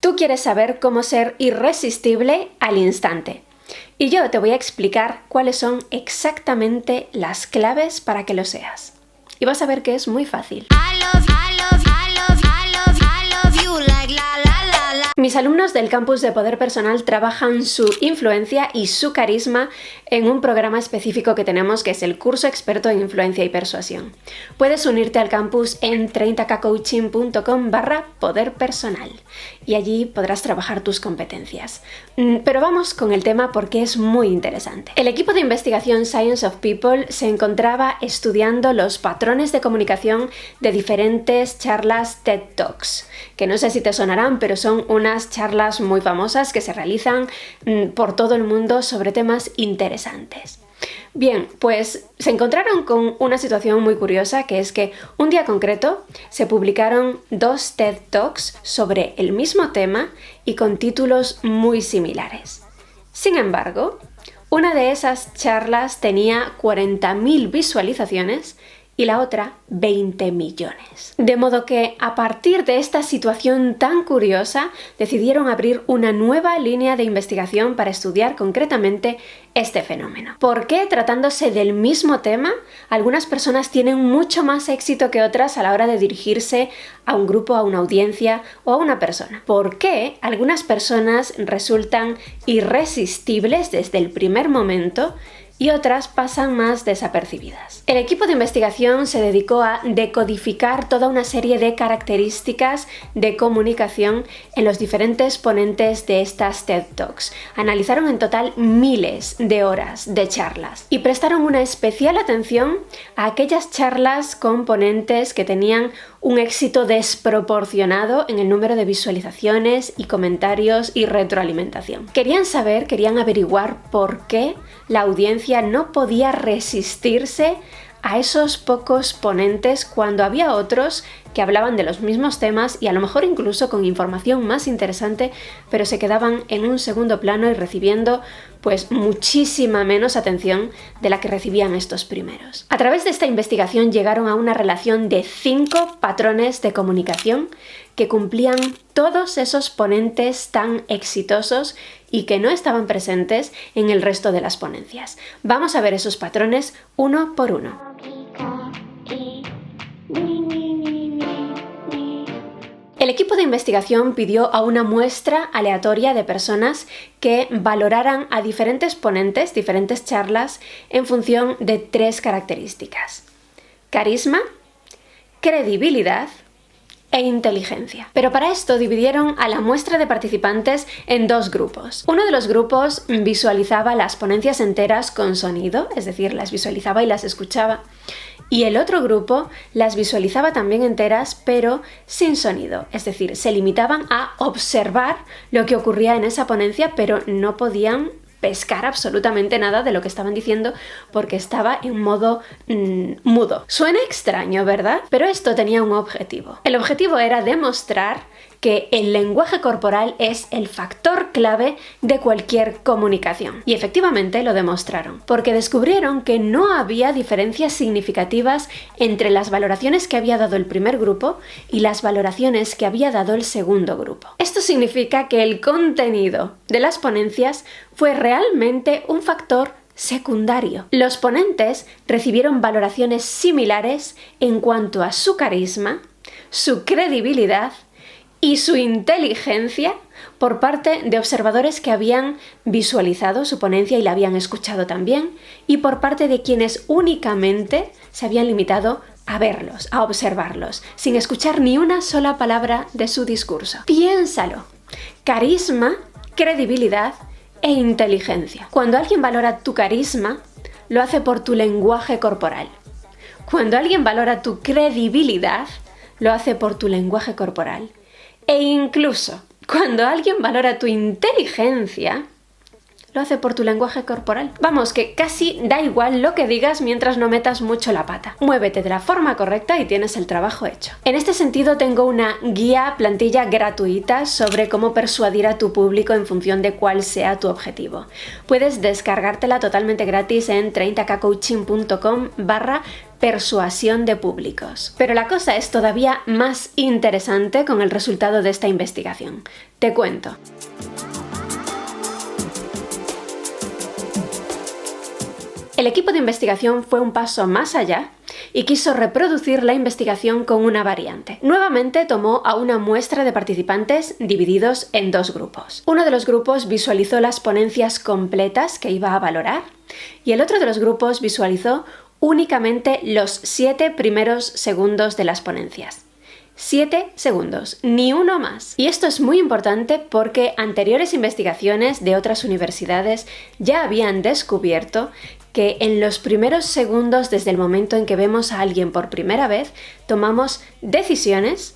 Tú quieres saber cómo ser irresistible al instante. Y yo te voy a explicar cuáles son exactamente las claves para que lo seas. Y vas a ver que es muy fácil. Mis alumnos del campus de Poder Personal trabajan su influencia y su carisma en un programa específico que tenemos, que es el curso experto en influencia y persuasión. Puedes unirte al campus en 30kcoaching.com/poderpersonal y allí podrás trabajar tus competencias. Pero vamos con el tema porque es muy interesante. El equipo de investigación Science of People se encontraba estudiando los patrones de comunicación de diferentes charlas TED Talks, que no sé si te sonarán, pero son unas charlas muy famosas que se realizan por todo el mundo sobre temas interesantes. Bien, pues se encontraron con una situación muy curiosa, que es que un día concreto se publicaron 2 TED Talks sobre el mismo tema y con títulos muy similares. Sin embargo, una de esas charlas tenía 40.000 visualizaciones y la otra 20 millones. De modo que, a partir de esta situación tan curiosa, decidieron abrir una nueva línea de investigación para estudiar concretamente este fenómeno. ¿Por qué, tratándose del mismo tema, algunas personas tienen mucho más éxito que otras a la hora de dirigirse a un grupo, a una audiencia o a una persona? ¿Por qué algunas personas resultan irresistibles desde el primer momento y otras pasan más desapercibidas? El equipo de investigación se dedicó a decodificar toda una serie de características de comunicación en los diferentes ponentes de estas TED Talks. Analizaron en total miles de horas de charlas y prestaron una especial atención a aquellas charlas con ponentes que tenían un éxito desproporcionado en el número de visualizaciones y comentarios y retroalimentación. Querían averiguar por qué la audiencia no podía resistirse a esos pocos ponentes cuando había otros que hablaban de los mismos temas y a lo mejor incluso con información más interesante, pero se quedaban en un segundo plano y recibiendo pues muchísima menos atención de la que recibían estos primeros. A través de esta investigación llegaron a una relación de 5 patrones de comunicación que cumplían todos esos ponentes tan exitosos y que no estaban presentes en el resto de las ponencias. Vamos a ver esos patrones uno por uno. El equipo de investigación pidió a una muestra aleatoria de personas que valoraran a diferentes ponentes, diferentes charlas, en función de 3 características: carisma, credibilidad e inteligencia. Pero para esto dividieron a la muestra de participantes en 2 grupos. Uno de los grupos visualizaba las ponencias enteras con sonido, es decir, las visualizaba y las escuchaba. Y el otro grupo las visualizaba también enteras, pero sin sonido, es decir, se limitaban a observar lo que ocurría en esa ponencia, pero no podían pescar absolutamente nada de lo que estaban diciendo porque estaba en modo mudo. Suena extraño, ¿verdad? Pero esto tenía un objetivo. El objetivo era demostrar que el lenguaje corporal es el factor clave de cualquier comunicación. Y efectivamente lo demostraron, porque descubrieron que no había diferencias significativas entre las valoraciones que había dado el primer grupo y las valoraciones que había dado el segundo grupo. Esto significa que el contenido de las ponencias fue realmente un factor secundario. Los ponentes recibieron valoraciones similares en cuanto a su carisma, su credibilidad y su inteligencia por parte de observadores que habían visualizado su ponencia y la habían escuchado también, y por parte de quienes únicamente se habían limitado a verlos, a observarlos, sin escuchar ni una sola palabra de su discurso. Piénsalo. Carisma, credibilidad e inteligencia. Cuando alguien valora tu carisma, lo hace por tu lenguaje corporal. Cuando alguien valora tu credibilidad, lo hace por tu lenguaje corporal. E incluso, cuando alguien valora tu inteligencia, lo hace por tu lenguaje corporal. Vamos, que casi da igual lo que digas mientras no metas mucho la pata. Muévete de la forma correcta y tienes el trabajo hecho. En este sentido, tengo una guía plantilla gratuita sobre cómo persuadir a tu público en función de cuál sea tu objetivo. Puedes descargártela totalmente gratis en 30kcoaching.com/persuasión de públicos. Pero la cosa es todavía más interesante con el resultado de esta investigación. Te cuento. El equipo de investigación fue un paso más allá y quiso reproducir la investigación con una variante. Nuevamente tomó a una muestra de participantes divididos en dos grupos. Uno de los grupos visualizó las ponencias completas que iba a valorar y el otro de los grupos visualizó únicamente los 7 primeros segundos de las ponencias. 7 segundos, ni uno más. Y esto es muy importante porque anteriores investigaciones de otras universidades ya habían descubierto que en los primeros segundos desde el momento en que vemos a alguien por primera vez, tomamos decisiones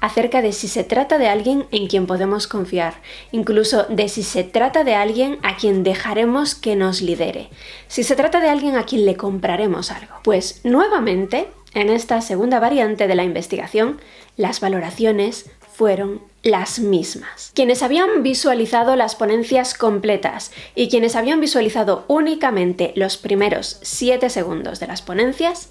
acerca de si se trata de alguien en quien podemos confiar, incluso de si se trata de alguien a quien dejaremos que nos lidere, si se trata de alguien a quien le compraremos algo. Pues nuevamente, en esta segunda variante de la investigación, las valoraciones fueron las mismas. Quienes habían visualizado las ponencias completas y quienes habían visualizado únicamente los primeros 7 segundos de las ponencias,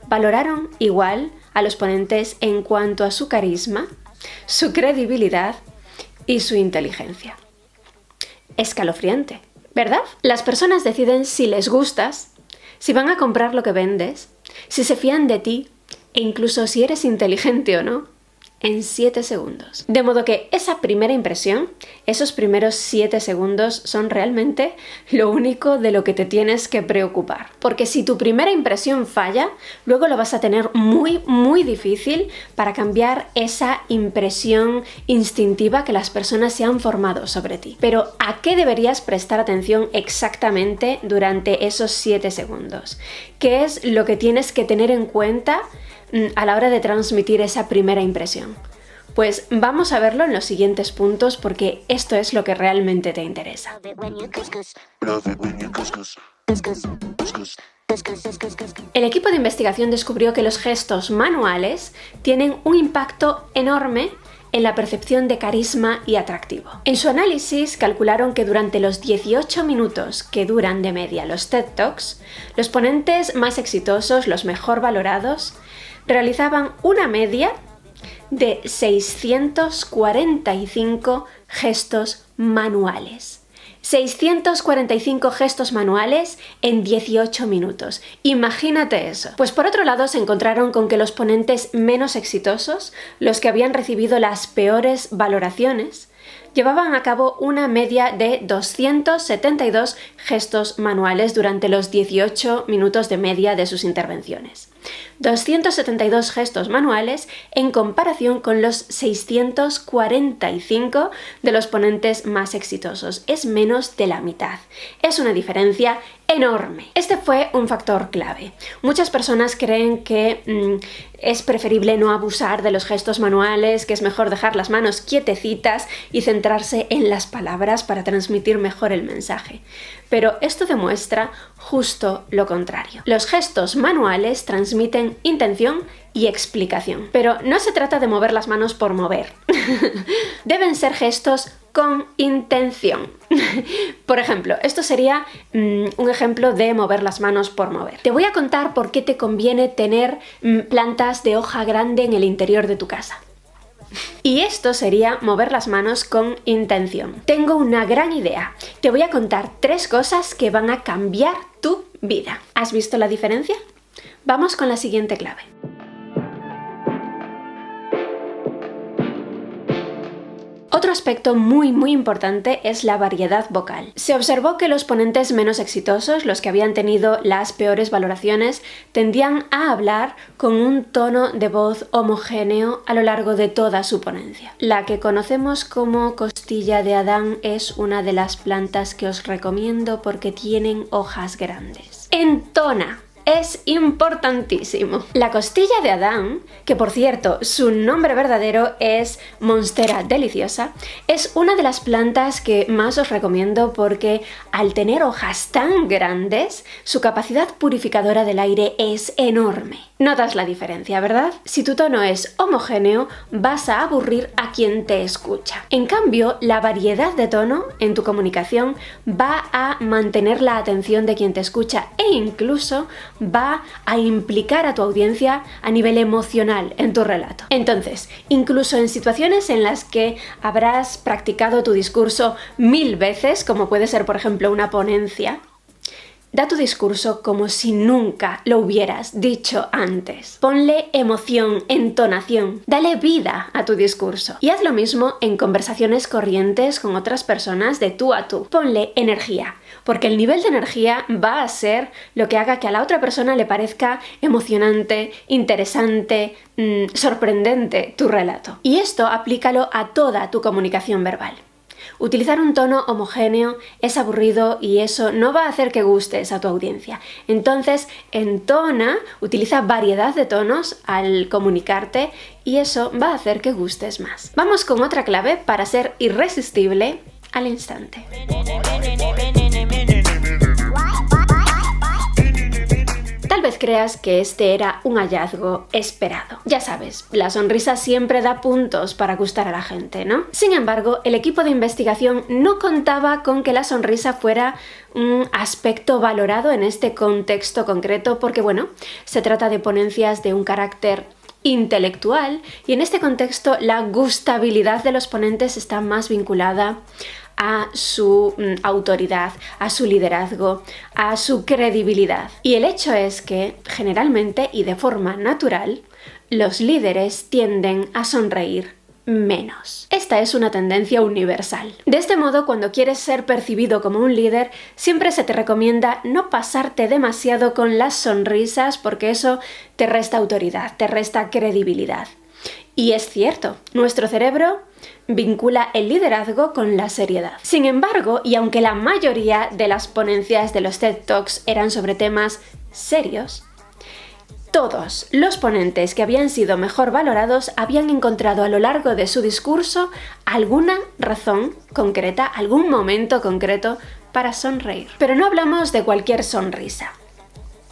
valoraron igual a los ponentes en cuanto a su carisma, su credibilidad y su inteligencia. Escalofriante, ¿verdad? Las personas deciden si les gustas, si van a comprar lo que vendes, si se fían de ti e incluso si eres inteligente o no, en 7 segundos. De modo que esa primera impresión, esos primeros 7 segundos son realmente lo único de lo que te tienes que preocupar. Porque si tu primera impresión falla, luego lo vas a tener muy difícil para cambiar esa impresión instintiva que las personas se han formado sobre ti. Pero ¿a qué deberías prestar atención exactamente durante esos 7 segundos? ¿Qué es lo que tienes que tener en cuenta a la hora de transmitir esa primera impresión? Pues vamos a verlo en los siguientes puntos porque esto es lo que realmente te interesa. El equipo de investigación descubrió que los gestos manuales tienen un impacto enorme en la percepción de carisma y atractivo. En su análisis calcularon que durante los 18 minutos que duran de media los TED Talks, los ponentes más exitosos, los mejor valorados, realizaban una media de 645 gestos manuales. 645 gestos manuales en 18 minutos. Imagínate eso. Pues por otro lado se encontraron con que los ponentes menos exitosos, los que habían recibido las peores valoraciones, llevaban a cabo una media de 272 gestos manuales durante los 18 minutos de media de sus intervenciones. 272 gestos manuales en comparación con los 645 de los ponentes más exitosos. Es menos de la mitad. Es una diferencia enorme. Este fue un factor clave. Muchas personas creen que es preferible no abusar de los gestos manuales, que es mejor dejar las manos quietecitas y centrarse en las palabras para transmitir mejor el mensaje. Pero esto demuestra justo lo contrario. Los gestos manuales transmiten intención y explicación. Pero no se trata de mover las manos por mover. Deben ser gestos con intención. Por ejemplo, esto sería un ejemplo de mover las manos por mover. Te voy a contar por qué te conviene tener plantas de hoja grande en el interior de tu casa. Y esto sería mover las manos con intención. Tengo una gran idea. Te voy a contar 3 cosas que van a cambiar tu vida. ¿Has visto la diferencia? Vamos con la siguiente clave. Otro aspecto muy importante es la variedad vocal. Se observó que los ponentes menos exitosos, los que habían tenido las peores valoraciones, tendían a hablar con un tono de voz homogéneo a lo largo de toda su ponencia. La que conocemos como costilla de Adán es una de las plantas que os recomiendo porque tienen hojas grandes. Entona es importantísimo. La costilla de Adán, que por cierto su nombre verdadero es Monstera deliciosa, es una de las plantas que más os recomiendo porque al tener hojas tan grandes, su capacidad purificadora del aire es enorme. Notas la diferencia, ¿verdad? Si tu tono es homogéneo, vas a aburrir a quien te escucha. En cambio, la variedad de tono en tu comunicación va a mantener la atención de quien te escucha e incluso va a implicar a tu audiencia a nivel emocional en tu relato. Entonces, incluso en situaciones en las que habrás practicado tu discurso 1000 veces, como puede ser por ejemplo una ponencia, da tu discurso como si nunca lo hubieras dicho antes. Ponle emoción, entonación, dale vida a tu discurso. Y haz lo mismo en conversaciones corrientes con otras personas de tú a tú. Ponle energía, porque el nivel de energía va a ser lo que haga que a la otra persona le parezca emocionante, interesante, sorprendente tu relato. Y esto aplícalo a toda tu comunicación verbal. Utilizar un tono homogéneo es aburrido y eso no va a hacer que gustes a tu audiencia. Entonces, utiliza variedad de tonos al comunicarte y eso va a hacer que gustes más. Vamos con otra clave para ser irresistible al instante. Tal vez creas que este era un hallazgo esperado. Ya sabes, la sonrisa siempre da puntos para gustar a la gente, ¿no? Sin embargo, el equipo de investigación no contaba con que la sonrisa fuera un aspecto valorado en este contexto concreto porque, bueno, se trata de ponencias de un carácter intelectual y en este contexto la gustabilidad de los ponentes está más vinculada a su autoridad, a su liderazgo, a su credibilidad. Y el hecho es que, generalmente y de forma natural, los líderes tienden a sonreír menos. Esta es una tendencia universal. De este modo, cuando quieres ser percibido como un líder, siempre se te recomienda no pasarte demasiado con las sonrisas porque eso te resta autoridad, te resta credibilidad. Y es cierto, nuestro cerebro vincula el liderazgo con la seriedad. Sin embargo, y aunque la mayoría de las ponencias de los TED Talks eran sobre temas serios, todos los ponentes que habían sido mejor valorados habían encontrado a lo largo de su discurso alguna razón concreta, algún momento concreto para sonreír. Pero no hablamos de cualquier sonrisa.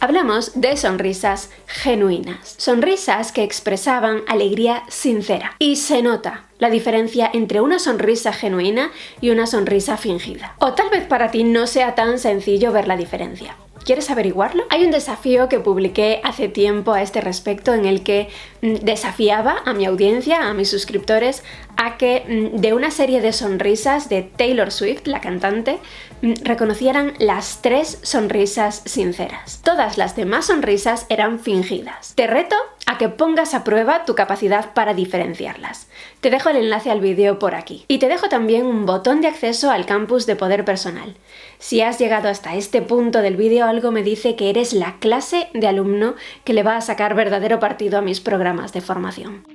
Hablamos de sonrisas genuinas, sonrisas que expresaban alegría sincera. Y se nota la diferencia entre una sonrisa genuina y una sonrisa fingida. O tal vez para ti no sea tan sencillo ver la diferencia. ¿Quieres averiguarlo? Hay un desafío que publiqué hace tiempo a este respecto en el que desafiaba a mi audiencia, a mis suscriptores, a que de una serie de sonrisas de Taylor Swift, la cantante, reconocieran las 3 sonrisas sinceras. Todas las demás sonrisas eran fingidas. Te reto a que pongas a prueba tu capacidad para diferenciarlas. Te dejo el enlace al vídeo por aquí. Y te dejo también un botón de acceso al campus de Poder Personal. Si has llegado hasta este punto del vídeo, algo me dice que eres la clase de alumno que le va a sacar verdadero partido a mis programas de formación.